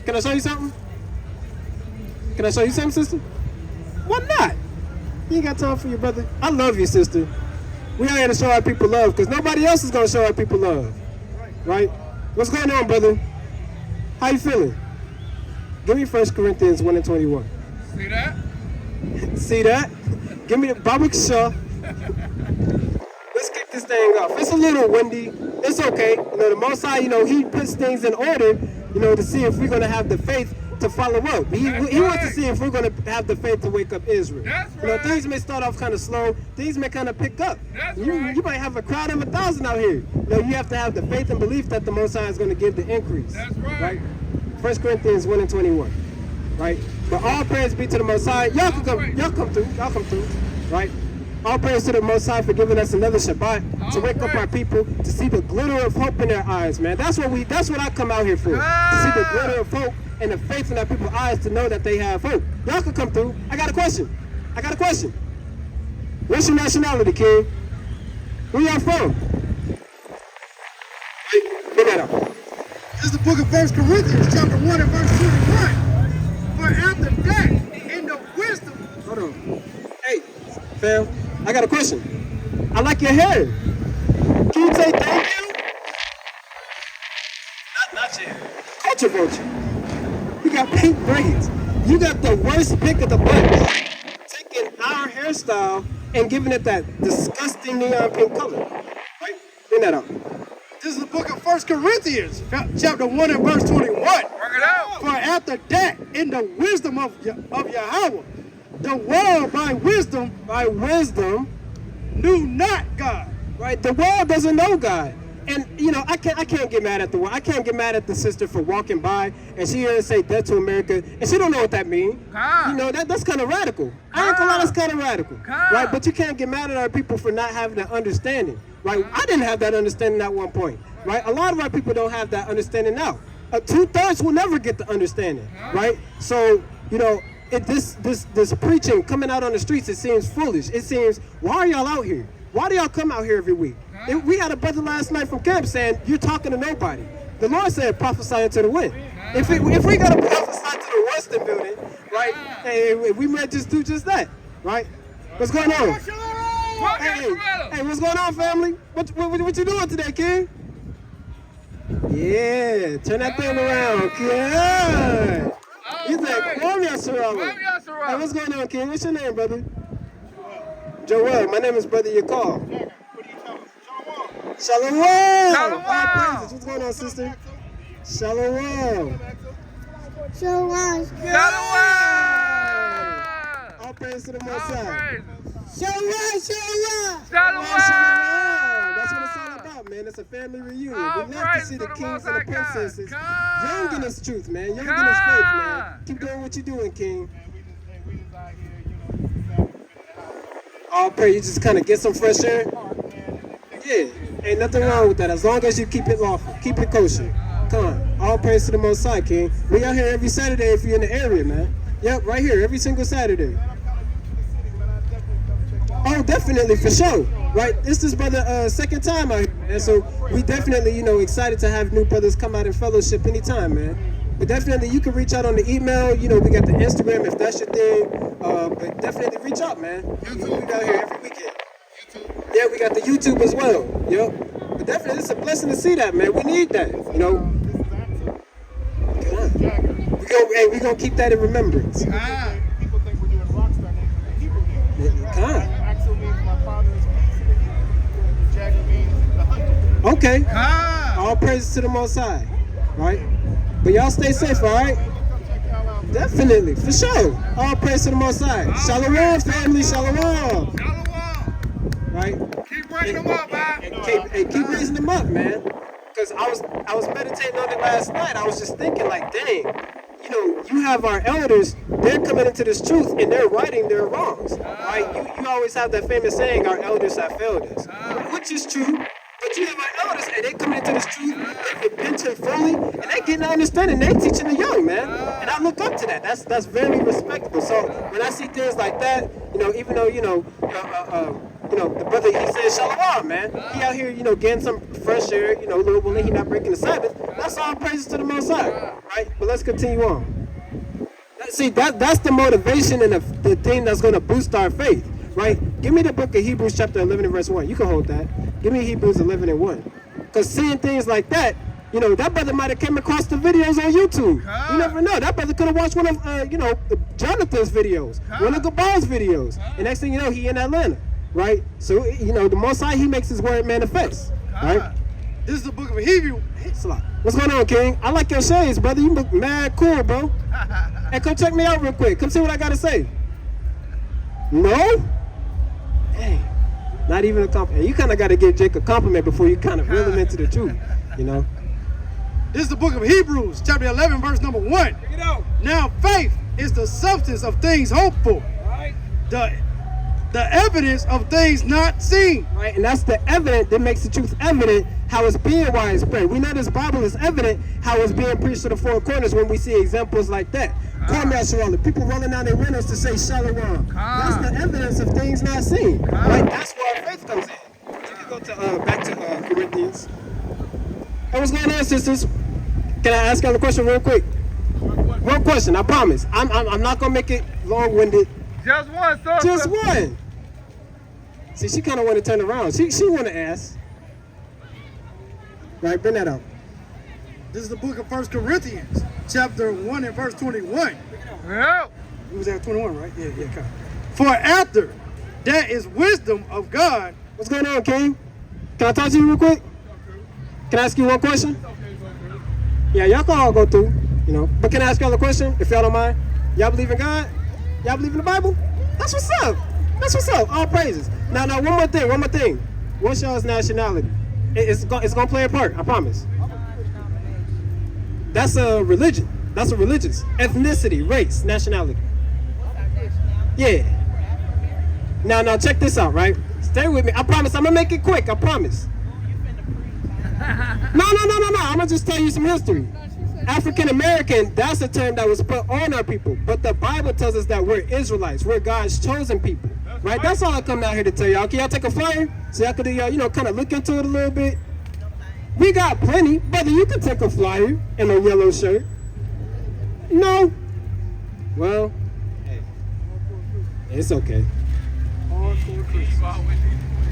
Can I show you something? Can I show you something, sister? Why not? You ain't got time for your brother. I love you, sister. We out here to show our people love because nobody else is going to show our people love. Right? What's going on, brother? How you feeling? Give me 1 Corinthians 1 and 21. See that? See that? Give me the Baba Shaw. Let's kick this thing off. It's a little windy. It's okay. You know, the Most High, you know, he puts things in order, you know, to see if we're going to have the faith to follow up. He wants to see if we're going to have the faith to wake up Israel. That's You know, right. things may start off kind of slow. Things may kind of pick up. That's You right. might have a crowd of 1,000 out here. You know, you have to have the faith and belief that the Most High is going to give the increase. That's right. 1 Corinthians 1 and 21. Right? But all praise be to the Most High. Y'all come through. Right? All praise to the Most High for giving us another Shabbat to wake up our people, to see the glitter of hope in their eyes, man. That's what I come out here for. To see the glitter of hope and the faith in our people's eyes to know that they have hope. Y'all can come through. I got a question. What's your nationality, kid? Where y'all from? Bring that up. This is the book of 1 Corinthians, chapter 1 and verse 21. For after that, in the wisdom. Hold on. Hey, fam, I got a question. I like your hair. Can you say thank you? Not your hair. Culture vulture. You got pink braids. You got the worst pick of the bunch. Taking our hairstyle and giving it that disgusting neon pink color. Right? Bring that up. This is the book of 1 Corinthians, chapter 1 and verse 21. Work it out. For after that, in the wisdom of Yahweh, the world by wisdom knew not God. Right? The world doesn't know God. And, you know, I can't get mad at the world. I can't get mad at the sister for walking by and she hears say death to America and she don't know what that means. You know, that's kind of radical. I ain't gonna lie, that's kind of radical. Right? But you can't get mad at our people for not having that understanding. Right? I didn't have that understanding at one point. Right? A lot of our people don't have that understanding now. 2/3 will never get the understanding. Right? So, you know, this preaching coming out on the streets, it seems foolish. It seems, why are y'all out here? Why do y'all come out here every week? We had a brother last night from camp saying, you're talking to nobody. The Lord said, prophesy into the wind. If we got to prophesy to the Western building, right, hey, we might just do just that, right? What's going on? Hey, what's going on, family? What you doing today, King? Yeah, turn that thing around, King. You said, Kwame Yasharala. Hey, what's going on, King? What's your name, brother? Joel. My name is Brother Yakal. Shalom. Shalom. All praises. What's going on, sister? Shalom. Shalom. All praise to the Most High. Shalom. That's what it's all about, man. It's a family reunion. We love to see the kings and the princesses young in this truth, man. Young in this faith, man. Keep doing what you're doing, King. All praise. You just kind of get some fresh air. Yeah, ain't nothing wrong with that. As long as you keep it lawful, keep it kosher. Come on. All praise to the Most High, King. We out here every Saturday if you're in the area, man. Yep, right here, every single Saturday. Oh, definitely, for sure. Right, this is brother second time out here, man. So we definitely, you know, excited to have new brothers come out and fellowship anytime, man. But definitely, you can reach out on the email. You know, we got the Instagram if that's your thing. But definitely reach out, man. We out here every weekend. Yeah, we got the YouTube as well. Yep. But definitely, it's a blessing to see that, man. We need that, you know. Come on. We gonna keep that in remembrance. People think we're doing rockstar names in the Hebrew name. Come on. Axel means my father is peace in the Hebrew. Jagger means the hunter. Okay. All praises to the Most High. Right? But y'all stay safe, all right? Definitely, for sure. All praise to the Most High. Shalom, family. Shalom. Right? Keep raising them up, man. Keep raising them up, man. Because I was meditating on it last night. I was just thinking, like, dang, you know, you have our elders, they're coming into this truth and they're righting their wrongs. Right? You always have that famous saying, our elders have failed us. Which is true. But you have our elders and they coming into this truth, they repenting fully, and they getting understanding, they teaching the young, man. And I look up to that. that. That's very respectable. So when I see things like that, even though the brother, he says shalom, man. He out here, getting some fresh air, little willing, he not breaking the Sabbath. That's all praises to the Most High, right? But let's continue on. See, that's the motivation and the thing that's going to boost our faith, right? Give me the book of Hebrews chapter 11 and verse 1. You can hold that. Give me Hebrews 11 and 1. Because seeing things like that, that brother might have came across the videos on YouTube. You never know. That brother could have watched one of, Jonathan's videos, one of Gabal's videos. And next thing you know, he in Atlanta, right? So, the Most High, he makes his word manifest, right? This is the book of Hebrews. What's going on, King? I like your shades, brother. You look mad cool, bro. Hey, come check me out real quick. Come see what I got to say. No? Hey, not even a compliment. You kind of got to give Jake a compliment before you kind of reel him into the truth, This is the book of Hebrews, chapter 11, verse number 1. Check it out. Now faith is the substance of things hoped for, Right. the evidence of things not seen. Right, and that's the evidence that makes the truth evident, how it's being widespread. We know this Bible is evident how it's being preached to the four corners when we see examples like that. Cornmeal Sherelle, people rolling down their windows to say shalom. That's the evidence of things not seen. Right, that's where our faith comes in. You can go to back to Corinthians. Hey, what's going on, sisters? Can I ask y'all a question real quick? One question, I promise. I'm not gonna make it long-winded. Just one, sister. Just one. See, she kind of want to turn around. She want to ask. Right, bring that up. This is the book of 1 Corinthians, chapter 1 and verse 21. Yeah. It was at 21, right? Yeah, come. For after that is wisdom of God. What's going on, King? Can I talk to you real quick? Can I ask you one question? Yeah, y'all can all go through, But can I ask y'all a question, if y'all don't mind? Y'all believe in God? Y'all believe in the Bible? That's what's up. That's what's up. All praises. Now, one more thing. What's y'all's nationality? It's gonna play a part, I promise. That's a religion. That's a religious. Ethnicity, race, nationality. Yeah. Now check this out, right? Stay with me. I promise. I'm gonna make it quick. I promise. No. I'm gonna just tell you some history. African American, that's a term that was put on our people. But the Bible tells us that we're Israelites. We're God's chosen people. Right? That's all I come down here to tell y'all. Can y'all take a flyer? So y'all can do kind of look into it a little bit. We got plenty. Brother, you can take a flyer in a yellow shirt. No. Well, hey, it's okay.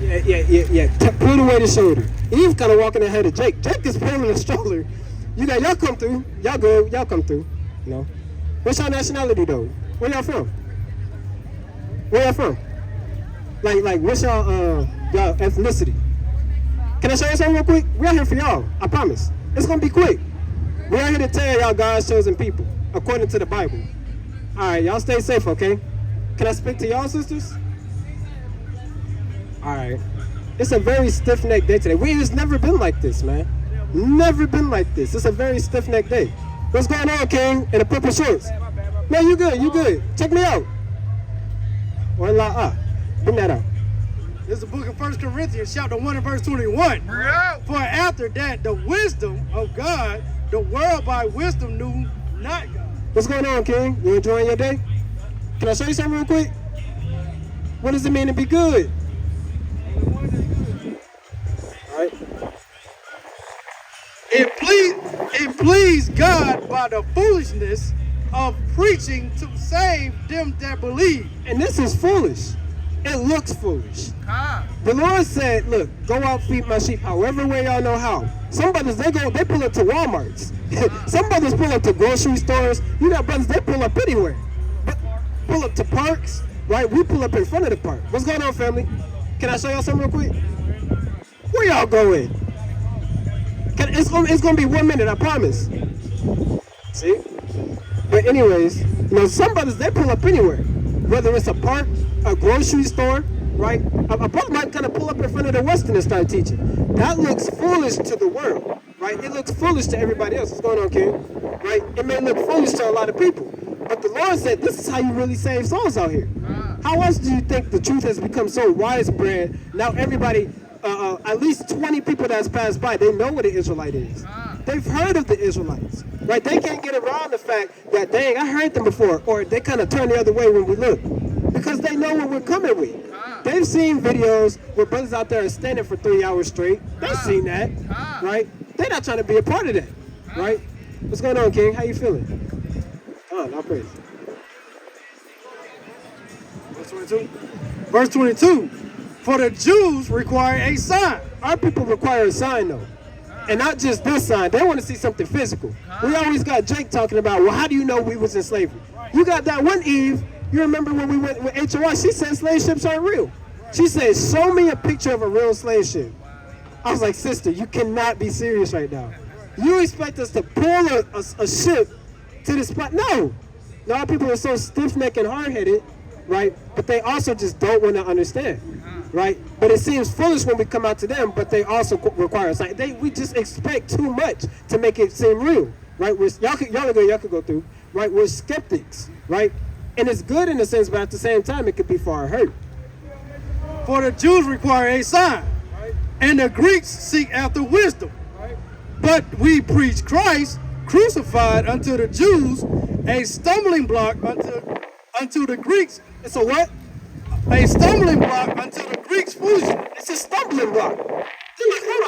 Yeah. Pull away the shoulder. Eve's kind of walking ahead of Jake. Jake is pulling the stroller. Y'all come through. Y'all good. Y'all come through. What's your nationality though? Where y'all from? Like what's y'all ethnicity? Can I show you something real quick? We're out here for y'all. I promise. It's gonna be quick. We're out here to tell y'all God's chosen people, according to the Bible. All right, y'all stay safe, okay? Can I speak to y'all, sisters? All right. It's a very stiff-necked day today. It's never been like this, man. Never been like this. It's a very stiff-necked day. What's going on, King? In the purple shorts? No, you good. Check me out. Bring that out. This is the book of 1 Corinthians, chapter 1 and verse 21. Yeah. For after that, the wisdom of God, the world by wisdom knew not God. What's going on, King? You enjoying your day? Can I show you something real quick? What does it mean to be good? All right. It pleased God by the foolishness of preaching to save them that believe. And this is foolish. It looks foolish. The Lord said, look, go out, feed my sheep, however way y'all know how. Some brothers, they pull up to Walmarts. Some brothers pull up to grocery stores. You got brothers, they pull up anywhere. Pull up to parks, right? We pull up in front of the park. What's going on, family? Can I show y'all something real quick? Where y'all going? It's gonna be 1 minute, I promise. See? But anyways, some brothers, they pull up anywhere. Whether it's a park, a grocery store, right? A brother might kind of pull up in front of the Western and start teaching. That looks foolish to the world, right? It looks foolish to everybody else. What's going on, King? Right? It may look foolish to a lot of people. But the Lord said this is how you really save souls out here. How else do you think the truth has become so widespread? Now everybody, at least 20 people that's passed by, they know what an Israelite is. they've heard of the Israelites, right? They can't get around the fact that, dang, I heard them before, or they kind of turn the other way when we look, because they know what we're coming with. They've seen videos where brothers out there are standing for 3 hours straight. They've seen that, right? They're not trying to be a part of that, right? What's going on, King? How you feeling? Oh, no praise. Verse 22. Verse 22. For the Jews require a sign. Our people require a sign, though. And not just this sign. They want to see something physical. We always got Jake talking about, well, how do you know we was in slavery? You got that one Eve. You remember when we went with HOI, she said slave ships aren't real. She said, show me a picture of a real slave ship. I was like, sister, you cannot be serious right now. You expect us to pull a ship to the spot? No. A lot of people are so stiff-necked and hard-headed, right? But they also just don't want to understand, right? But it seems foolish when we come out to them, but they also require us. Like we just expect too much to make it seem real, right? Y'all could go through, right? We're skeptics, right? And it's good in a sense, but at the same time, it could be for our hurt. For the Jews require a sign, and the Greeks seek after wisdom. But we preach Christ crucified unto the Jews, a stumbling block unto the Greeks. It's a what? A stumbling block unto the Greeks' foolishness. It's a stumbling block.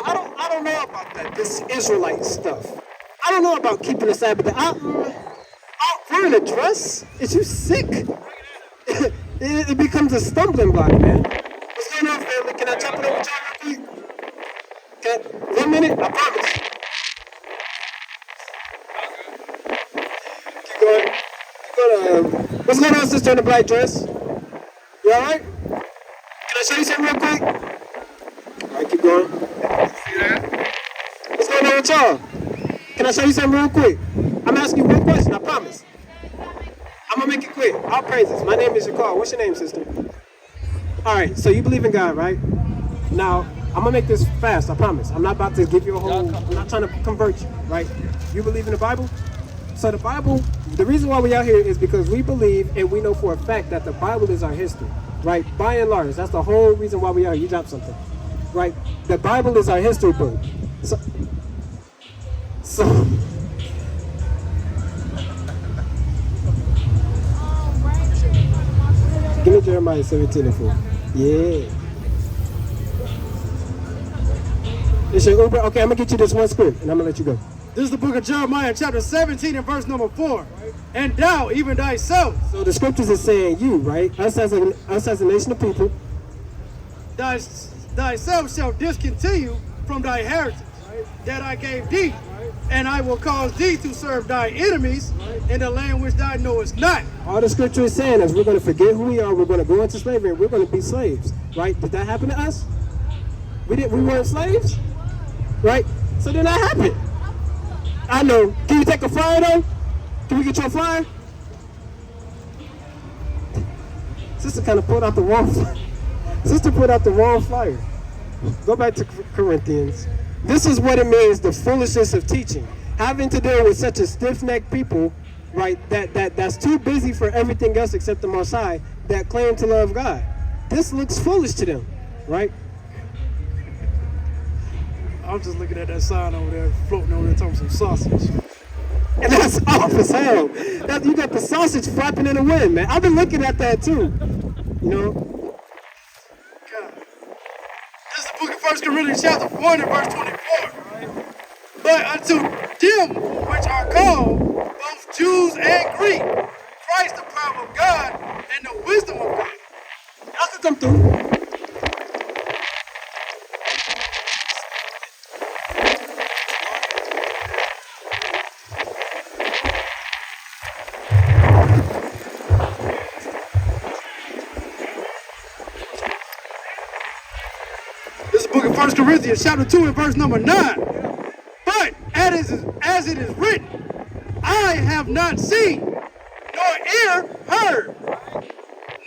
I don't know about that. This Israelite stuff. I don't know about keeping the Sabbath. Wearing a dress? Is you sick? It becomes a stumbling block, man. What's going on, family? Can I jump it over to you real quick? 1 minute? I promise. Keep going. What's going on, sister in the black dress? You all right? Can I show you something real quick? All right, keep going. See that? What's going on with y'all? Can I show you something real quick? I'm asking you one question, I promise. I'm gonna make it quick. All praises. My name is Shakar. What's your name, sister? All right, so you believe in God, right? Now, I'm gonna make this fast, I promise. I'm not about to give you a whole, I'm not trying to convert you, right? You believe in the Bible? So the Bible, the reason why we out here is because we believe and we know for a fact that the Bible is our history, right? By and large, that's the whole reason why we are here. You dropped something, right? The Bible is our history book. So give me Jeremiah 17:4. Yeah. It's your Uber. Okay, I'm gonna get you this one script and I'm gonna let you go. This is the book of Jeremiah, chapter 17 and verse number 4. And thou, even thyself. So the scriptures is saying you, right? Us as a nation of people. Thyself shall discontinue from thy heritage that I gave thee. And I will cause thee to serve thy enemies in the land which thou knowest not. All the scripture is saying is we're going to forget who we are. We're going to go into slavery and we're going to be slaves, right? Did that happen to us? We weren't slaves, right? So then that happened. I know. Can you take a flyer though? Can we get your flyer? Sister kind of put out the wrong flyer. Sister put out the wrong flyer. Go back to Corinthians. This is what it means, the foolishness of teaching. Having to deal with such a stiff-necked people, right, that's too busy for everything else except the Most High, that claim to love God. This looks foolish to them, right? I'm just looking at that sign over there, floating over there, talking some sausage. And that's off as hell. You got the sausage flapping in the wind, man. I've been looking at that too, you know? God. This is the book of 1 Corinthians chapter 1 and verse 24. But unto them which are called, both Jews and Greek, Christ the power of God and the wisdom of God. Y'all can come through. This is the book of 1 Corinthians chapter 2 and verse number 9. But as it is written, I have not seen, nor ear heard,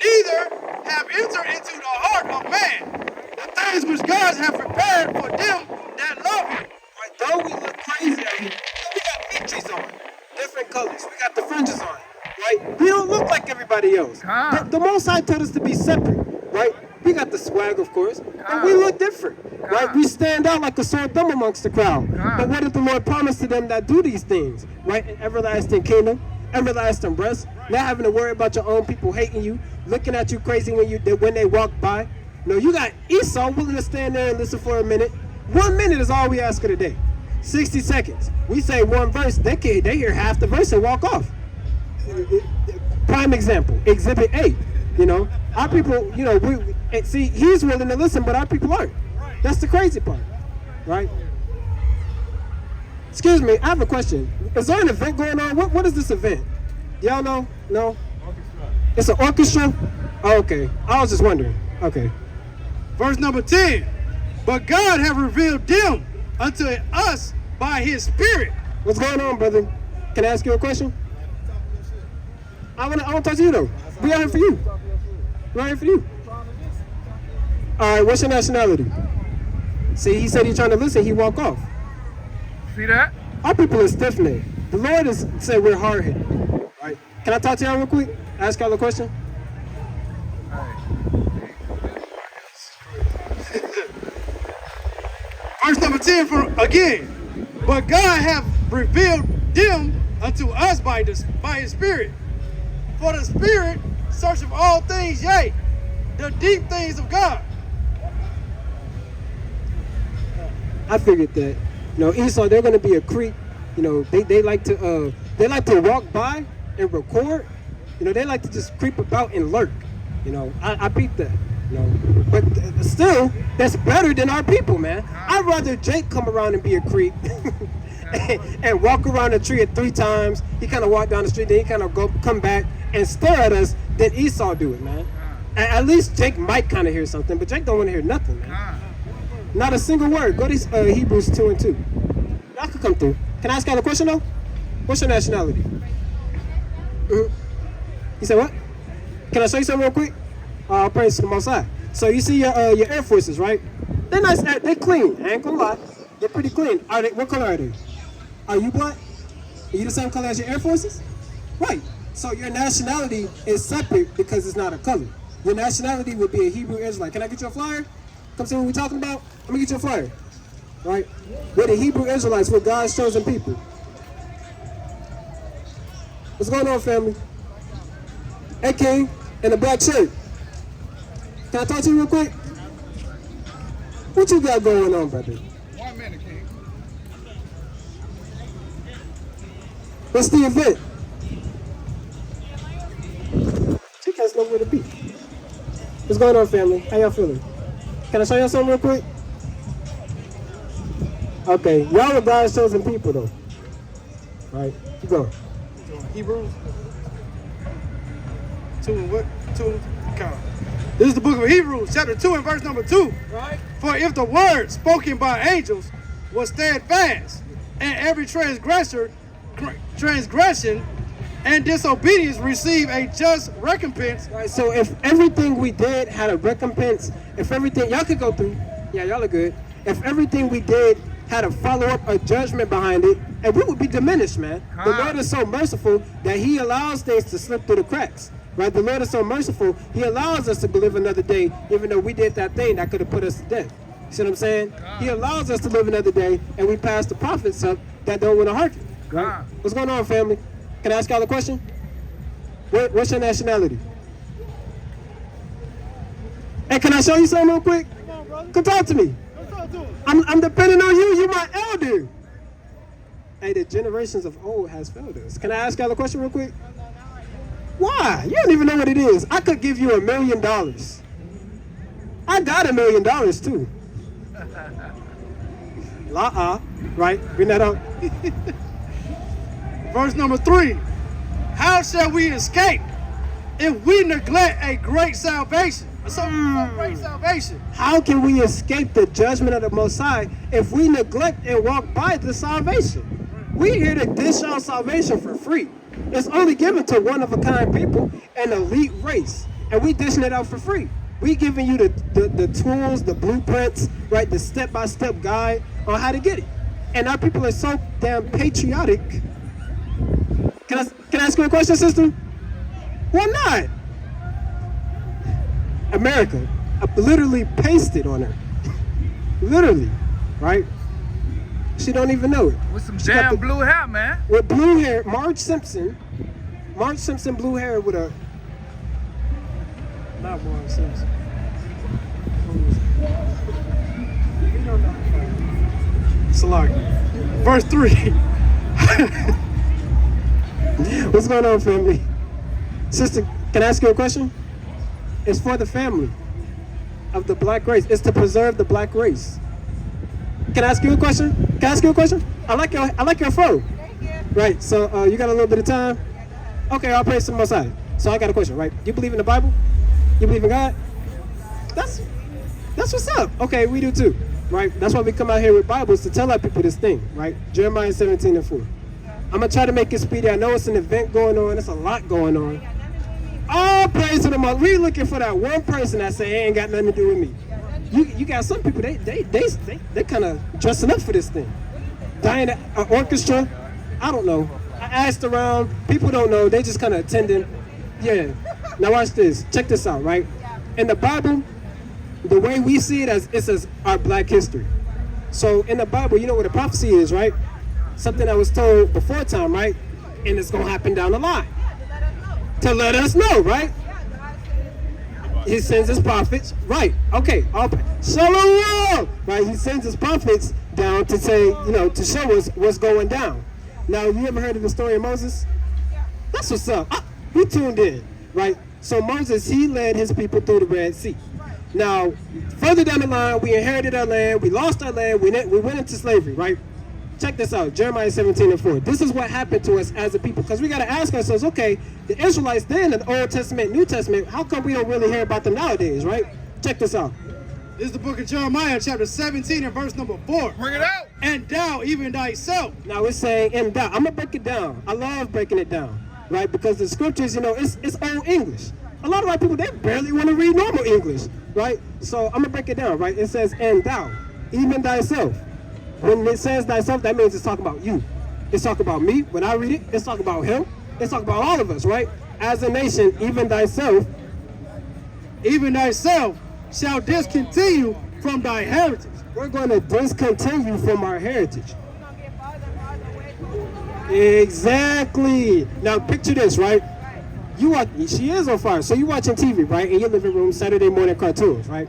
neither have entered into the heart of man the things which God hath prepared for them that love him. Right, though we look crazy out here, we got pictures on, different colors. We got the fringes on, right? We don't look like everybody else. The Most High told us to be separate, right? We got the swag, of course, and we look different, right? We stand out like a sore thumb amongst the crowd. But what did the Lord promise to them that do these things, right? An everlasting kingdom, everlasting rest, not having to worry about your own people hating you, looking at you crazy when they walk by. No, you got Esau willing to stand there and listen for a minute. 1 minute is all we ask of today. 60 seconds. We say one verse, they hear half the verse and walk off. Prime example, Exhibit A. You know, our people, you know, see, he's willing to listen, but our people aren't. That's the crazy part, right? Excuse me, I have a question. Is there an event going on? What is this event? Y'all know? No? It's an orchestra? Oh, okay. I was just wondering. Okay. Verse number 10. But God have revealed them unto us by his Spirit. What's going on, brother? Can I ask you a question? I want to talk to you, though. We out here for you. We're out here for you. All right, what's your nationality? See, he said he's trying to listen. He walk off. See that? Our people are stiff-necked. The Lord is saying we're hard-headed. Right? Can I talk to y'all real quick? Ask y'all a question? Verse number 10 from again. But God hath revealed them unto us by his Spirit. For the Spirit searcheth all things, yea, the deep things of God. I figured that. You know, Esau, they're going to be a creep. You know, they like to walk by and record. You know, they like to just creep about and lurk. You know, I peeped that. You know, but still, that's better than our people, man. I'd rather Jake come around and be a creep and walk around the tree 3 times. He kind of walk down the street, then he kind of come back and stare at us than Esau do it, man. At least Jake might kind of hear something, but Jake don't want to hear nothing, man. Not a single word. Go to Hebrews 2 and 2. Y'all can come through. Can I ask y'all a question, though? What's your nationality? You said what? Can I show you something real quick? I'll praise to the Most High. So you see your Air Forces, right? They're nice. They're clean. I ain't gonna lie. They're pretty clean. Are they? What color are they? Are you black? Are you the same color as your Air Forces? Right. So your nationality is separate because it's not a color. Your nationality would be a Hebrew Israelite. Can I get you a flyer? Come see what we're talking about? Let me get you a flyer. Right? We're the Hebrew Israelites. We're God's chosen people. What's going on, family? Hey, King, in a black shirt. Can I talk to you real quick? What you got going on, brother? 1 minute, King. What's the event? You guys know where to be. What's going on, family? How y'all feeling? Can I show y'all something real quick? Okay, y'all are God's chosen people, though. All right, keep going. Hebrews 2 and what? 2 count. This is the book of Hebrews, chapter 2 and verse number 2. Right. For if the word spoken by angels was steadfast, and every transgression and disobedience receive a just recompense. Right, so if everything we did had a recompense, if everything, y'all could go through, yeah, y'all are good. If everything we did had a follow-up, a judgment behind it, and we would be diminished, man. The Lord is so merciful that he allows things to slip through the cracks. Right? The Lord is so merciful, he allows us to live another day, even though we did that thing that could have put us to death. You see what I'm saying? He allows us to live another day, and we pass the prophets up that don't want to hearken. Right? What's going on, family? Can I ask y'all a question? What's your nationality? Hey, can I show you something real quick? Come on, brother. Come talk to me. Come talk to us. I'm depending on you. You're my elder. Hey, the generations of old has failed us. Can I ask y'all a question real quick? Why? You don't even know what it is. I could give you $1 million. I got $1 million too. Right? Bring that up. Verse number 3. How shall we escape if we neglect a great salvation? Great salvation. How can we escape the judgment of the Most High if we neglect and walk by the salvation? We're here to dish out salvation for free. It's only given to one-of-a-kind people, an elite race, and we dishing it out for free. We giving you the tools, the blueprints, right, the step-by-step guide on how to get it. And our people are so damn patriotic. Can I ask you a question, sister? Why not? America, literally pasted on her. Literally, right? She don't even know it. With some She got damn the- blue hair, man. With blue hair, Marge Simpson, blue hair with a, not Marge Simpson. We don't know. Salaki. Verse 3. What's going on, family? Sister, can I ask you a question? It's for the family of the black race. It's to preserve the black race. Can I ask you a question? Can I ask you a question? I like your phone. Right, so you got a little bit of time? Okay, I'll praise to the Most High. So I got a question, right? You believe in the Bible? You believe in God? That's what's up. Okay, we do too, right? That's why we come out here with Bibles to tell our people this thing, right? Jeremiah 17:4. I'm gonna try to make it speedy. I know it's an event going on. It's a lot going on. All praise to the Most. We looking for that one person that say, "Hey, ain't got nothing to do with me." You got some people. They kind of dressing up for this thing. Dying at an orchestra. I don't know. I asked around. People don't know. They just kind of attending. Yeah. Now watch this. Check this out, right? In the Bible, the way we see it it says our black history. So in the Bible, you know what a prophecy is, right? Something that was told before time, right? And it's gonna happen down the line. To let us know, right? He sends his prophets, right? Okay, Shalom, right? He sends his prophets down to say, to show us what's going down. Now, you ever heard of the story of Moses? That's what's up. We tuned in, right? So Moses, he led his people through the Red Sea. Now, further down the line, we inherited our land, we lost our land, we went into slavery, right? Check this out, Jeremiah 17:4. This is what happened to us as a people. Because we got to ask ourselves, okay, the Israelites then in the Old Testament, New Testament, how come we don't really hear about them nowadays, right? Check this out. This is the book of Jeremiah, chapter 17 and verse number 4. Bring it out. And thou, even thyself. Now it's saying, and thou. I'm going to break it down. I love breaking it down, right? Because the scriptures, it's old English. A lot of white people, they barely want to read normal English, right? So I'm going to break it down, right? It says, and thou, even thyself. When it says thyself, that means it's talking about you. It's talking about me. When I read it, it's talking about him. It's talking about all of us, right? As a nation, even thyself shall discontinue from thy heritage. We're going to discontinue from our heritage. Exactly. Now picture this, right? She is on fire. So you're watching TV, right? In your living room, Saturday morning cartoons, right?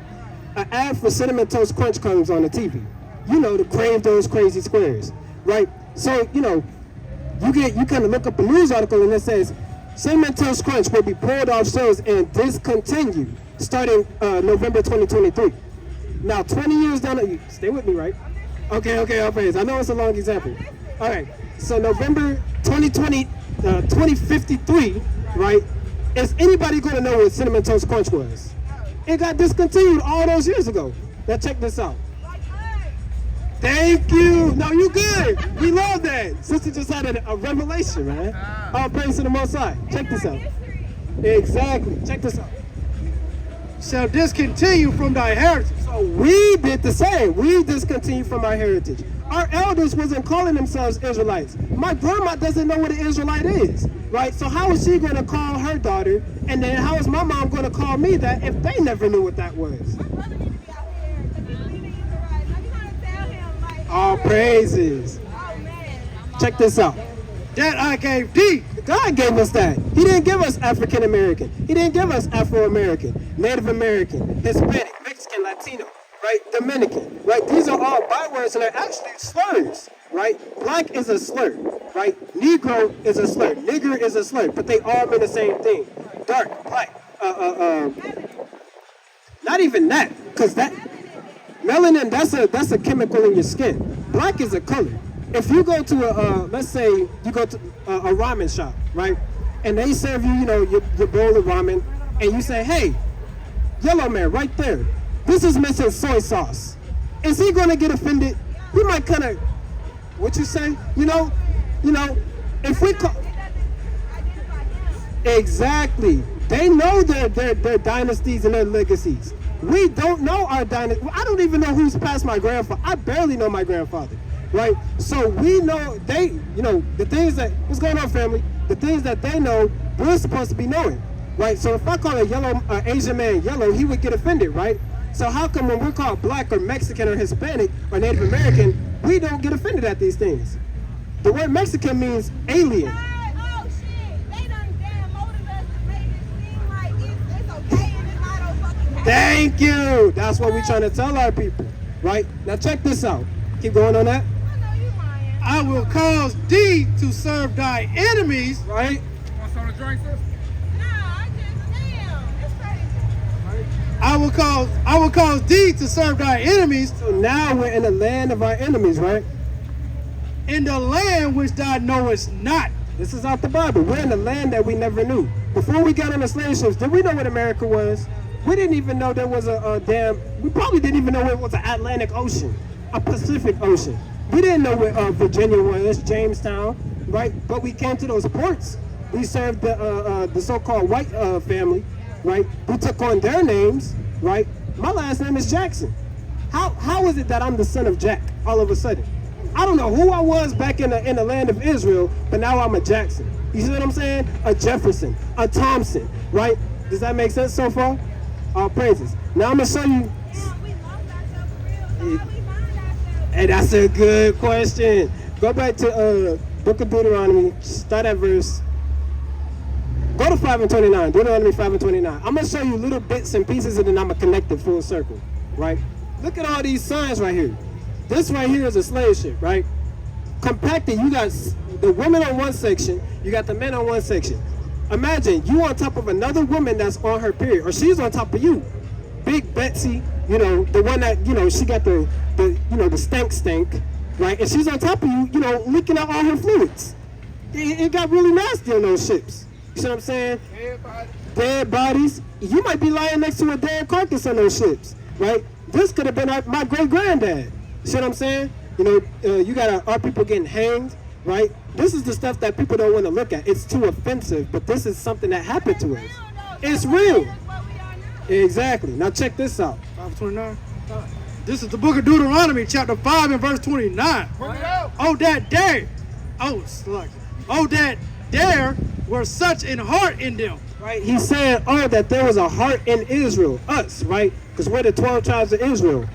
An ad for Cinnamon Toast Crunch comes on the TV. To crave those crazy squares, right? So, you kind of look up a news article and it says, Cinnamon Toast Crunch will be pulled off shelves and discontinued starting November 2023. Now, 20 years down the, stay with me, right? Okay, I'll praise. I know it's a long example. All right, so November 2053, right? Is anybody going to know what Cinnamon Toast Crunch was? It got discontinued all those years ago. Now check this out. Thank you. No, you good. We love that. Sister just had a revelation, man. All praise to the Most High. Check this out. Exactly. Check this out. Shall discontinue from thy heritage. So we did the same. We discontinued from our heritage. Our elders wasn't calling themselves Israelites. My grandma doesn't know what an Israelite is, right? So how is she going to call her daughter? And then how is my mom going to call me that if they never knew what that was? All praises. Check this out. That I gave thee. God gave us that. He didn't give us African American. He didn't give us Afro American, Native American, Hispanic, Mexican, Latino, right? Dominican, right? These are all bywords and they're actually slurs, right? Black is a slur, right? Negro is a slur. Nigger is a slur, but they all mean the same thing. Dark, black, not even that, because that melanin, that's a chemical in your skin. Black is a color. If you go to let's say you go to a ramen shop, right? And they serve you, your bowl of ramen, and you say, hey, yellow man, right there, this is missing soy sauce. Is he gonna get offended? He might kind of, what you say? If we call, exactly, they know their dynasties and their legacies. We don't know our dynasty. I don't even know who's past my grandfather. I barely know my grandfather, right? So we know the things that, what's going on, family? The things that they know, we're supposed to be knowing. right? So if I call a yellow Asian man yellow, he would get offended, right? So how come when we're called black or Mexican or Hispanic or Native American, we don't get offended at these things? The word Mexican means alien. Oh shit! They done damn molded us to make it seem like it's okay and it's not fucking. Thank you. That's what we're trying to tell our people, right? Now check this out. Keep going on that. I know you lying. I will cause thee to serve thy enemies. Right? Want some of the drink, sis? Nah, I just damn. It's crazy. I will cause thee to serve thy enemies So now we're in the land of our enemies, right? in the land which thou knowest not. This is out the Bible. We're in the land that we never knew. Before we got on the slave ships, did we know what America was? We didn't even know there was we probably didn't even know it was an Atlantic Ocean, a Pacific Ocean. We didn't know where Virginia was, Jamestown, right? But we came to those ports. We served the so-called white family, right? We took on their names, right? My last name is Jackson. How is it that I'm the son of Jack all of a sudden? I don't know who I was back in the land of Israel, but now I'm a Jackson. You see what I'm saying? A Jefferson, a Thompson, right? Does that make sense so far? All praises. Now I'm gonna show you. Damn, we lost ourselves for real. So how we find ourselves? Hey, that's a good question. Go back to Book of Deuteronomy. Start at verse. Go to 5 and 29. Deuteronomy 5 and 29. I'm gonna show you little bits and pieces, and then I'm gonna connect it full circle, right? Look at all these signs right here. This right here is a slave ship, right? Compacted, you got the women on one section, you got the men on one section. Imagine you on top of another woman that's on her period, or she's on top of you. Big Betsy, you know, the one that, you know, she got the stank, right? And she's on top of you, you know, leaking out all her fluids. It got really nasty on those ships. You see what I'm saying? Dead bodies. You might be lying next to a dead carcass on those ships, right? This could have been my great-granddad. You see what I'm saying? You know, you got our people getting hanged, right? This is the stuff that people don't want to look at. It's too offensive, but this is something that happened to us. It's real. Exactly. Now check this out. 5:29. This is the book of Deuteronomy, chapter 5 and verse 29. Bring it out. Oh, that there. Oh, slugs. Oh, that there were such an heart in them. Right? He's saying, oh, that there was a heart in Israel. Us, right? Because we're the 12 tribes of Israel.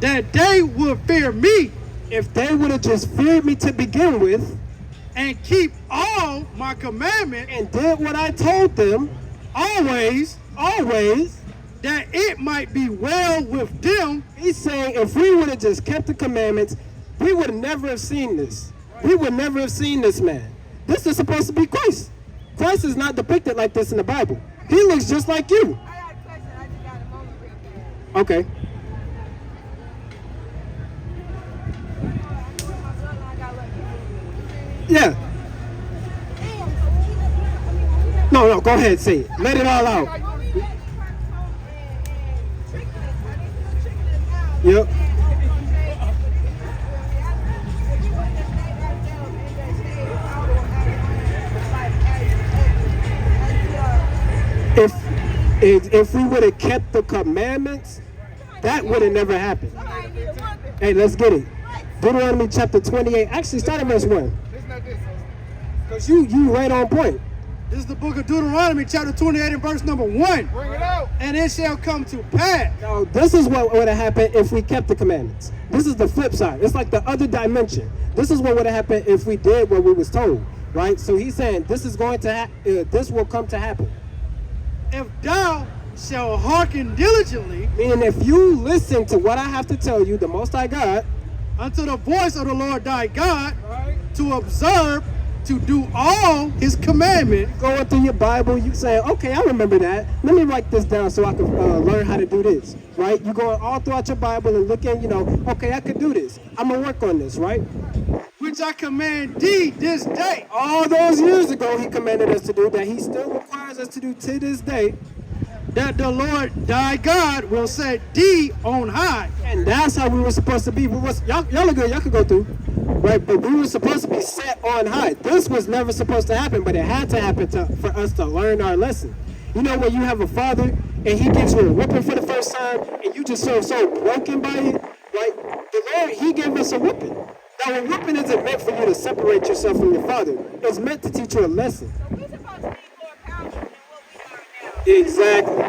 That they would fear me If they would have just feared me to begin with and keep all my commandments and did what I told them, always, that it might be well with them. he's saying if we would have just kept the commandments, we would never have seen this. We would never have seen this man. This is supposed to be Christ. Christ is not depicted like this in the Bible. He looks just like you. I got a question. I just got a moment real quick. Okay. Yeah. No, go ahead, say it. Let it all out. Yep. If we would have kept the commandments, that would have never happened. Hey, let's get it. Deuteronomy chapter 28. Actually, start at verse 1. It's not this. Because you right on point. This is the book of Deuteronomy, chapter 28 and verse number 1. Bring it out. And it shall come to pass. Now, this is what would have happened if we kept the commandments. This is the flip side. It's like the other dimension. This is what would have happened if we did what we was told, right? So he's saying this is going to this will come to happen. If thou shalt hearken diligently, Meaning if you listen to what I have to tell you, the Most High God, unto the voice of the Lord thy God, to observe, to do all his commandments, going through your Bible, you saying, okay, I remember that. Let me write this down so I can learn how to do this, right? You going all throughout your Bible and looking, okay, I could do this. I'm going to work on this, right? which I command thee this day. All those years ago, he commanded us to do that. He still requires us to do to this day. That the Lord thy God will set thee on high. And that's how we were supposed to be. Y'all are good. Y'all can go through. Right? But we were supposed to be set on high. This was never supposed to happen, but it had to happen for us to learn our lesson. You know, when you have a father and he gives you a whipping for the first time and you just so broken by it, right? The Lord, he gave us a whipping. Now, a whipping isn't meant for you to separate yourself from your father. It's meant to teach you a lesson. So we're supposed to be more powerful than what we are now. Exactly.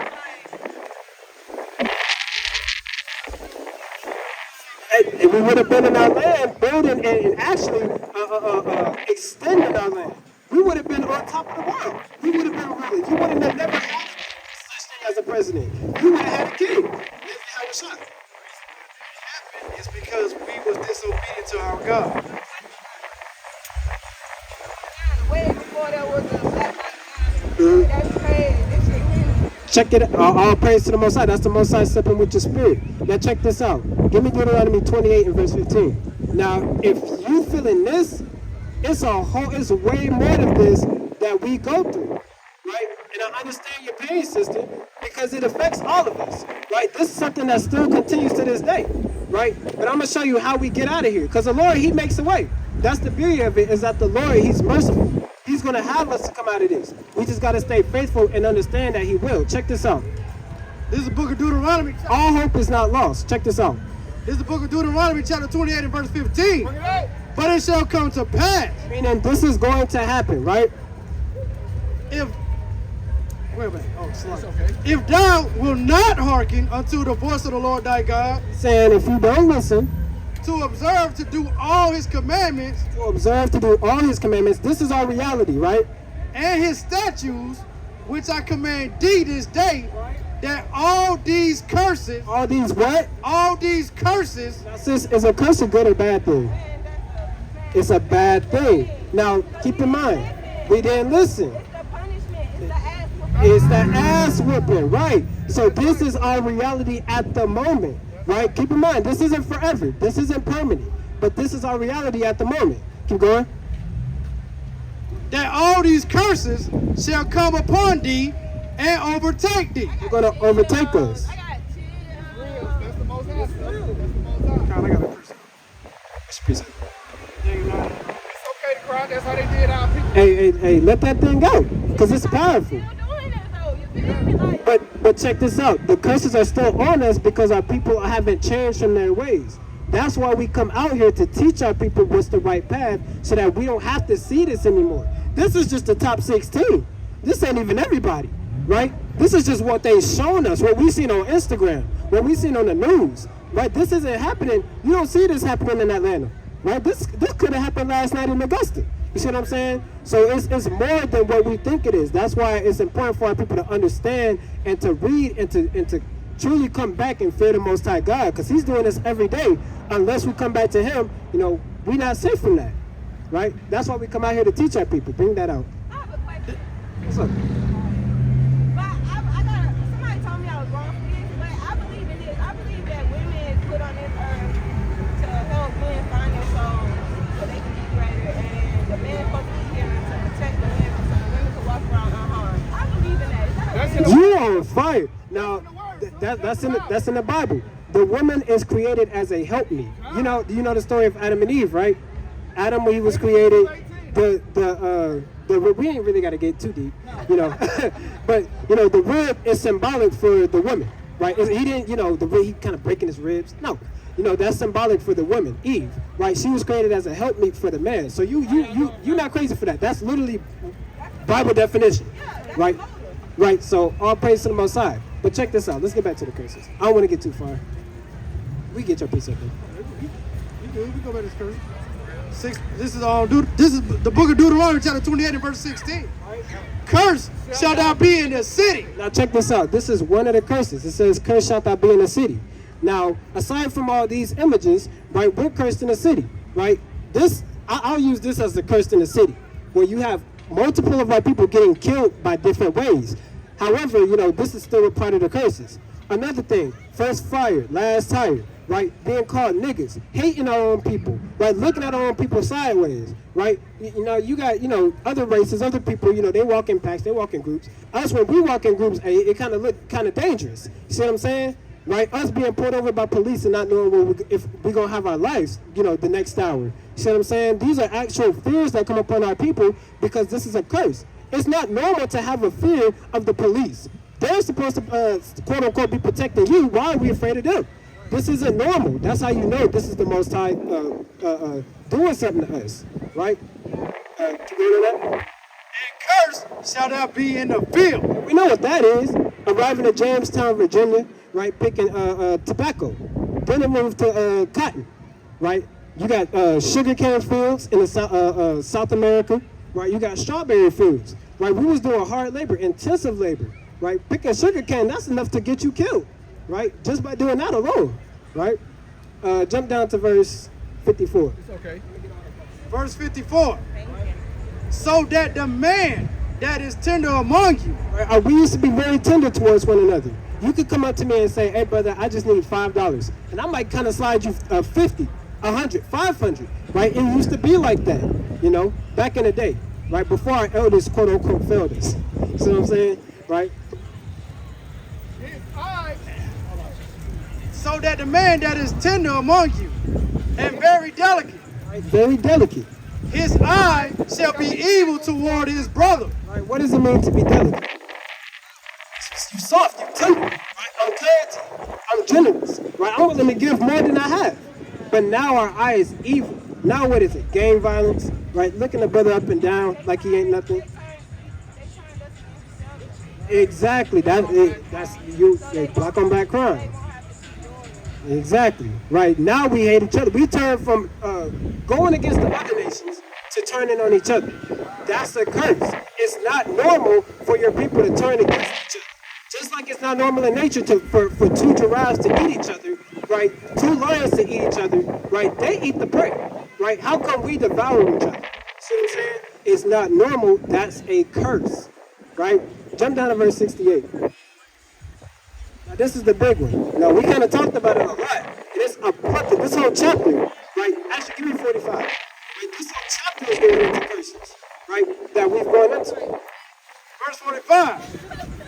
And we would have been in our land building and actually extending our land. We would have been on top of the world. We would have been ruling. You wouldn't have never had such thing as a president. You would have had a king. If you had a shot. It's because we was disobedient to our God. Way before there was a black lives. That's crazy. This shit really. Check it out. All praise to the Most High. That's the Most High stepping with your spirit. Now check this out. Give me Deuteronomy 28 and verse 15. Now, if you feeling this, it's way more than this that we go through, right? And I understand your pain, sister, because it affects all of us, right? This is something that still continues to this day, right? But I'm gonna show you how we get out of here, because the Lord, He makes a way. That's the beauty of it, is that the Lord, He's merciful. He's gonna have us to come out of this. We just gotta stay faithful and understand that He will. Check this out. This is the book of Deuteronomy. All hope is not lost. Check this out. This is the book of Deuteronomy, chapter 28 and verse 15. But it shall come to pass. Meaning this is going to happen, right? If wait a minute. Oh, sorry. Okay. If thou wilt not hearken unto the voice of the Lord thy God, Saying if you don't listen, to observe to do all his commandments to observe to do all His commandments, this is our reality, right? and his statutes, which I command thee this day, that all these curses, All these what? all these curses, Now, sis, is a curse a good or bad thing? It's a bad thing. Now, keep in mind, we didn't listen. It's the punishment. It's the ass whooping. It's the ass whipping, right? So this is our reality at the moment, right? Keep in mind, this isn't forever. This isn't permanent. But this is our reality at the moment. Keep going. that all these curses shall come upon thee and overtake thee. They're going to overtake us. I got That's the most high. That's the most high. God, I got a curse. Peace out. It's okay to cry. That's how they did our people. Hey, let that thing go, because it's powerful. still doing it though. You feel me? Like, But check this out. The curses are still on us because our people haven't changed from their ways. That's why we come out here to teach our people what's the right path, so that we don't have to see this anymore. This is just the top 16. This ain't even everybody, right? This is just what they've shown us, what we seen on Instagram, what we seen on the news, right? This isn't happening. You don't see this happening in Atlanta, right? This could have happened last night in Augusta. You see what I'm saying? So it's more than what we think it is. That's why it's important for our people to understand and to read and to truly come back and fear the Most High God, because He's doing this every day. Unless we come back to Him, we're not safe from that, right? That's why we come out here to teach our people. Bring that out. I have a question. What's up? But I got somebody told me I was wrong for this, but I believe in this. I believe that women is put on this earth to help men find their soul so they can be greater, and the men supposed to be here to protect the women so the women can walk around unharmed. I believe in that. Is that That's okay? in the You on fire. Now, that's in the Bible. The woman is created as a helpmeet. You know the story of Adam and Eve, right? Adam, when he was created, we ain't really got to get too deep, but the rib is symbolic for the woman, right? He didn't, the way he kind of breaking his ribs. No, that's symbolic for the woman, Eve, right? She was created as a helpmeet for the man. So you're not crazy for that. That's literally Bible definition, right? Right. So all praise to the Most High. But check this out. Let's get back to the curses. I don't want to get too far. We get your piece of it. You good? We go back to this curse. This is the book of Deuteronomy, chapter 28 and verse 16. Curse shall thou be in the city. Now check this out. This is one of the curses. It says, "Cursed shalt thou be in the city." Now, aside from all these images, right, we're cursed in the city, right? I'll use this as the cursed in the city, where you have multiple of our people getting killed by different ways. However, this is still a part of the curses. Another thing, first fired, last hired, right? Being called niggas, hating our own people, right? Looking at our own people sideways, right? You got, other races, other people, they walk in packs, they walk in groups. Us, when we walk in groups, it kind of look kind of dangerous. You see what I'm saying? Right? Us being pulled over by police and not knowing if we're going to have our lives, the next hour. You see what I'm saying? These are actual fears that come upon our people because this is a curse. It's not normal to have a fear of the police. They're supposed to, quote unquote, be protecting you. Why are we afraid of them? This isn't normal. That's how you know this is the Most High doing something to us, right? Keep going on that. And cursed shall thou be in the field. We know what that is. Arriving at Jamestown, Virginia, right, picking tobacco. Then it moved to cotton, right? You got sugarcane fields in the South America, right? You got strawberry fields, right? We was doing hard labor, intensive labor, right? Picking sugarcane, that's enough to get you killed, right? Just by doing that alone, right? Jump down to verse 54. It's okay. Verse 54. So that the man that is tender among you. Right? We used to be very tender towards one another. You could come up to me and say, hey, brother, I just need $5. And I might kind of slide you 50, 100, 500, right? It used to be like that, you know, back in the day, right? Before our elders, quote unquote, failed us. See what I'm saying? Right? His eye. So that the man that is tender among you and very delicate, Right? Very delicate. his eye shall be evil toward his brother. Right? What does it mean to be delicate? You soft, you tender, right? I'm kind, I'm generous, right? I'm willing to give more than I have. But now our eye is evil. Now what is it? Gang violence, right? Looking the brother up and down like he ain't nothing. Exactly. That's you. Black on black crime. Exactly. Right. Now we hate each other. We turn from going against the other nations to turning on each other. That's a curse. It's not normal for your people to turn against each other. Just like it's not normal in nature for two giraffes to eat each other, right? Two lions to eat each other, right? They eat the prey, right? How come we devour each other? See what I'm saying? It's not normal. That's a curse, right? Jump down to verse 68. Now this is the big one. Now we kind of talked about it a lot. It's a bucket. This whole chapter, right? Actually, give me 45. Right? This whole chapter is going into curses, right? That we've gone into. Verse 45.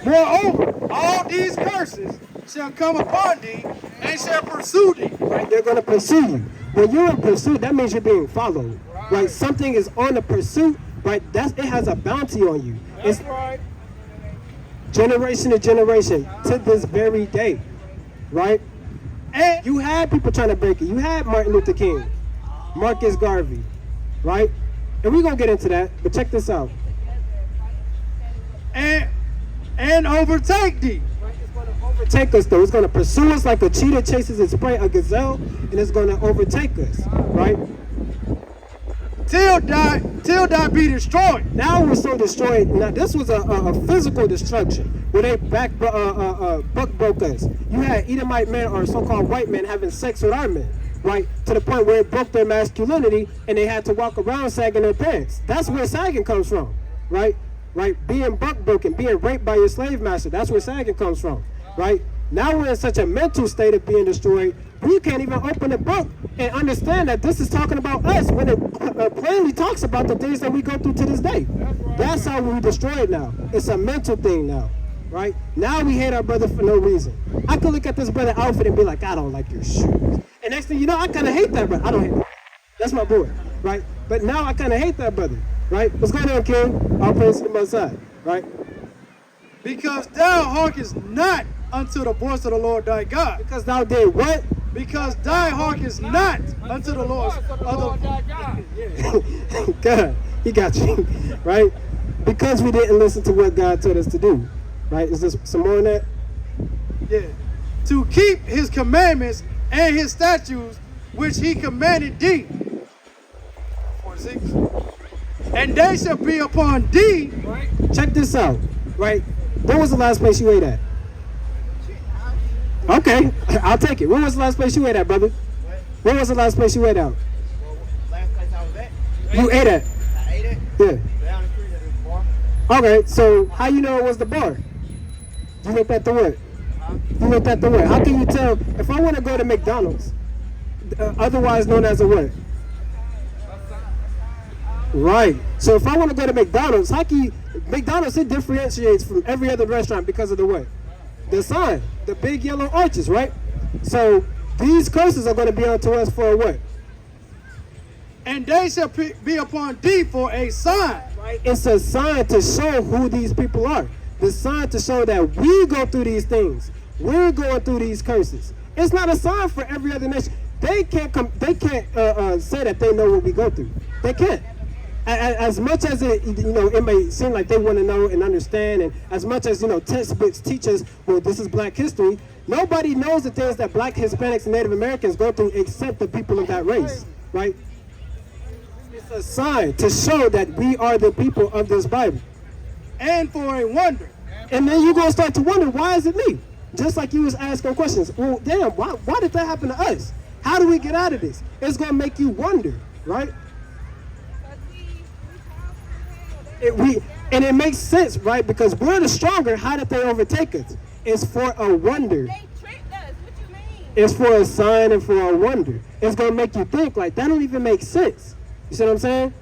Moreover, all these curses shall come upon thee and shall pursue thee. Right? They're going to pursue you. When you're in pursuit, that means you're being followed. Right? Something is on the pursuit, right? It has a bounty on you. That's It's right. generation to generation to this very day, right? And you had people trying to break it. You had Martin Luther King, Marcus Garvey, right? And we're going to get into that, but check this out. And overtake thee. It's going to overtake us, though. It's going to pursue us like a cheetah chases its prey, a gazelle, and it's going to overtake us, right? Till thou be destroyed. Now we're so destroyed. Now this was a physical destruction where they buck broke us. You had Edomite men or so-called white men having sex with our men, right? To the point where it broke their masculinity and they had to walk around sagging their pants. That's where sagging comes from, right? Right? Being buck broken, being raped by your slave master. That's where sagging comes from, right? Now we're in such a mental state of being destroyed, we can't even open the book and understand that this is talking about us when it plainly talks about the things that we go through to this day. That's how we're destroyed now. It's a mental thing now, right? Now we hate our brother for no reason. I could look at this brother outfit and be like, I don't like your shoes. And next thing you know, I kind of hate that brother. I don't hate that. That's my boy, right? But now I kind of hate that brother, right? What's going on, King? All praise to the Most High, right? Because thou hearkest not unto the voice of the Lord thy God. Because thou did what? Because thou hearkest not unto the Lord God, he got you, right? Because we didn't listen to what God told us to do, right? Is there some more on that? Yeah. To keep his commandments and his statutes which he commanded thee. 46. And they shall be upon thee. Right. Check this out, right? When was the last place you ate at? Okay, I'll take it. When was the last place you ate at, brother? When was the last place you ate out? Last place I was at. You ate at? I ate it. Yeah. Down the street at this bar. Okay, so how you know it was the bar? You looked at the what? You looked at the what? How can you tell if I want to go to McDonald's, otherwise known as a what? Right. So if I want to go to McDonald's, how can you, McDonald's, it differentiates from every other restaurant because of the what? The sign, the big yellow arches, right? So these curses are going to be unto us for a what? And they shall be upon thee for a sign. Right? It's a sign to show who these people are. The sign to show that we go through these things. We're going through these curses. It's not a sign for every other nation. They can't come. They can't say that they know what we go through. They can't. As much as it may seem like they want to know and understand, and as much as textbooks teach us, well, this is Black history. Nobody knows the things that Black, Hispanics, and Native Americans go through except the people of that race, right? It's a sign to show that we are the people of this Bible. And for a wonder. And then you're going to start to wonder, why is it me? Just like you was asking questions. Well, damn, why did that happen to us? How do we get out of this? It's going to make you wonder, right? And it makes sense, right? Because we're the stronger. How did they overtake us? It's for a wonder. They tricked us. What you mean? It's for a sign and for a wonder. It's going to make you think, like, that don't even make sense. You see what I'm saying?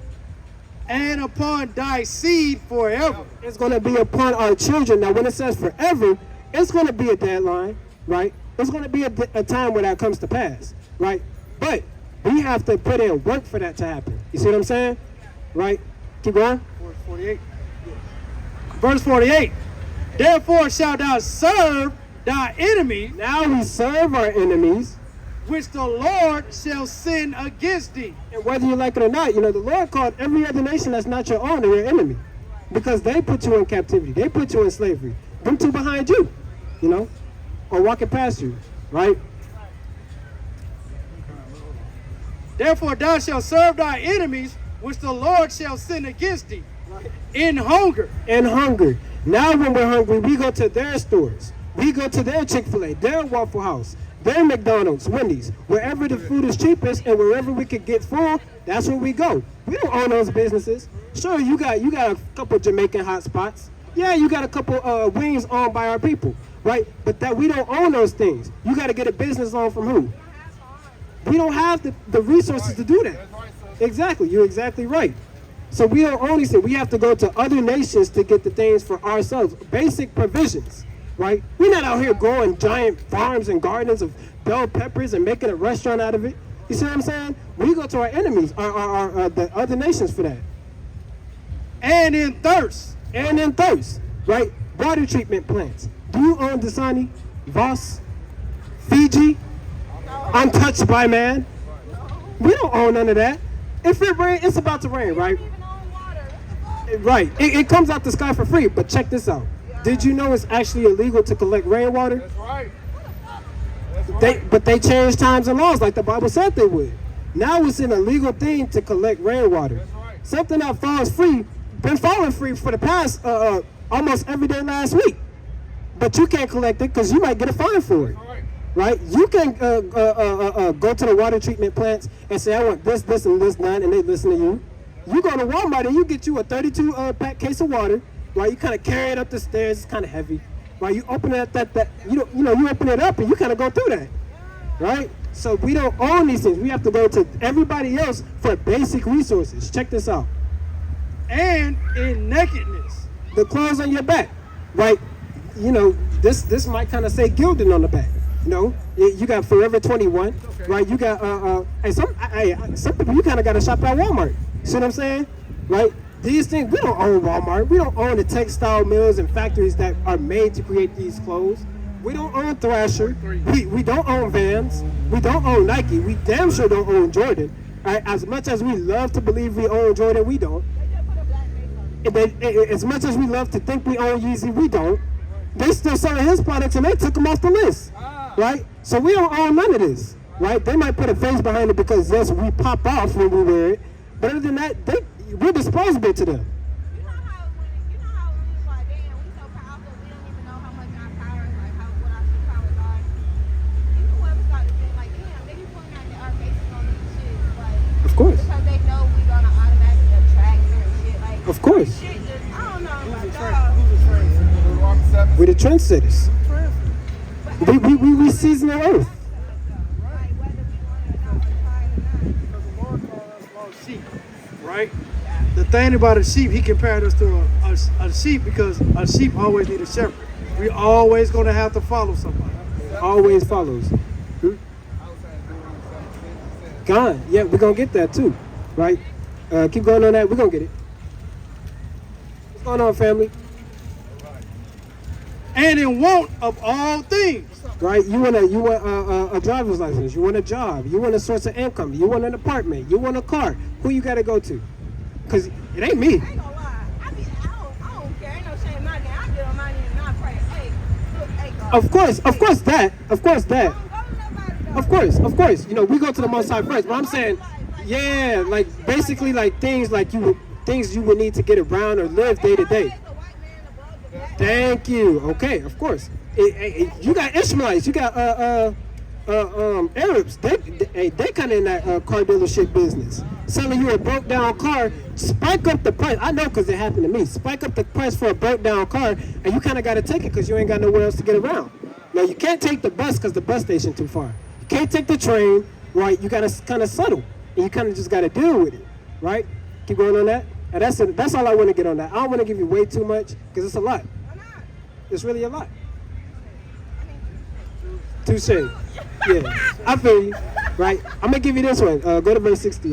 And upon thy seed forever. It's going to be upon our children. Now, when it says forever, it's going to be a deadline, right? It's going to be a time where that comes to pass, right? But we have to put in work for that to happen. You see what I'm saying? Right? Keep going. 48. Verse 48. Therefore shalt thou serve thy enemy. Now we serve our enemies, which the Lord shall send against thee. and whether you like it or not, the Lord called every other nation that's not your own your enemy, because they put you in captivity. They put you in slavery. Them two behind you, or walking past you, right? Therefore thou shalt serve thy enemies, which the Lord shall send against thee, in hunger. And hunger. Now when we're hungry, we go to their stores. We go to their Chick-fil-A, their Waffle House, their McDonald's, Wendy's. Wherever the food is cheapest and wherever we could get full, that's where we go. We don't own those businesses. Sure, you got a couple Jamaican hot spots. Yeah, you got a couple wings owned by our people, right? But that we don't own those things. You got to get a business loan from who? We don't have the resources to do that. Exactly, you're exactly right. So we don't own these things. We have to go to other nations to get the things for ourselves. Basic provisions, right? We're not out here growing giant farms and gardens of bell peppers and making a restaurant out of it. You see what I'm saying? We go to our enemies, the other nations for that. And in thirst. And in thirst, right? Water treatment plants. Do you own Dasani, Voss, Fiji, Untouched by Man? We don't own none of that. If it rains, it's about to rain, right? Right. It comes out the sky for free, but check this out. Did you know it's actually illegal to collect rainwater? That's right. But they changed times and laws like the Bible said they would. Now it's an illegal thing to collect rainwater. right. Something that falls free, been falling free for the past almost every day last week. But you can't collect it because you might get a fine for it. Right? You can go to the water treatment plants and say, I want this, this, and this done, and they listen to you. You go to Walmart and you get you a 32-pack case of water, right? You kind of carry it up the stairs. It's kind of heavy. Right? You open it up, you open it up and you kind of go through that. Right? So we don't own these things. We have to go to everybody else for basic resources. Check this out. And in nakedness. The clothes on your back, right? This might kind of say gilding on the back. You got Forever 21, right? You got some people you kind of got to shop at Walmart. See what I'm saying? Right? These things, we don't own Walmart. We don't own the textile mills and factories that are made to create these clothes. We don't own Thrasher. We don't own Vans. We don't own Nike. We damn sure don't own Jordan. Right? As much as we love to believe we own Jordan, we don't. As much as we love to think we own Yeezy, we don't. They still selling his products and they took them off the list. Right? So we don't own none of this, right? They might put a face behind it because, yes, we pop off when we wear it. But other than that, we're disposable to them. You know how when it's like, damn, we so powerful, we don't even know how much our power is, like what our superpowers are. People whoever started being like, damn, they be putting out our faces on this shit, like, Of course. because they know we're gonna automatically attract certain shit, like, Of course. shit just, I don't know about y'all. We're the trendsetters. We season the earth. Right? The thing about a sheep, he compared us to a sheep because a sheep always need a shepherd. We always going to have to follow somebody. Always follows. God, yeah, we're going to get that too. Right? Keep going on that. We're going to get it. What's going on, family? and in want of all things. Right? You want a driver's license. You want a job. You want a source of income. You want an apartment. You want a car. Who you got to go to? Because it ain't me. I ain't gonna lie. I don't care. Ain't no shame in my game. I get on my knees and I pray. Hey, look, hey, God. Of course that. Don't go to nobody, though. Of course. You know, we go to the Most High first. But I'm saying, yeah, like basically like things you would need to get around or live day to day. Thank you. Okay, of course. You got Ishmaelites. You got Arabs. They kind of in that car dealership business, selling you a broke down car. Spike up the price. I know because it happened to me. Spike up the price for a broke down car, and you kind of got to take it because you ain't got nowhere else to get around. Now you can't take the bus because the bus station too far. You can't take the train, right? You got to kind of settle, and you kind of just got to deal with it, right? Keep going on that. And that's all I want to get on that. I don't want to give you way too much because it's a lot. It's really a lot. Touche. Yeah, I feel you. Right? I'm going to give you this one. Go to verse 60.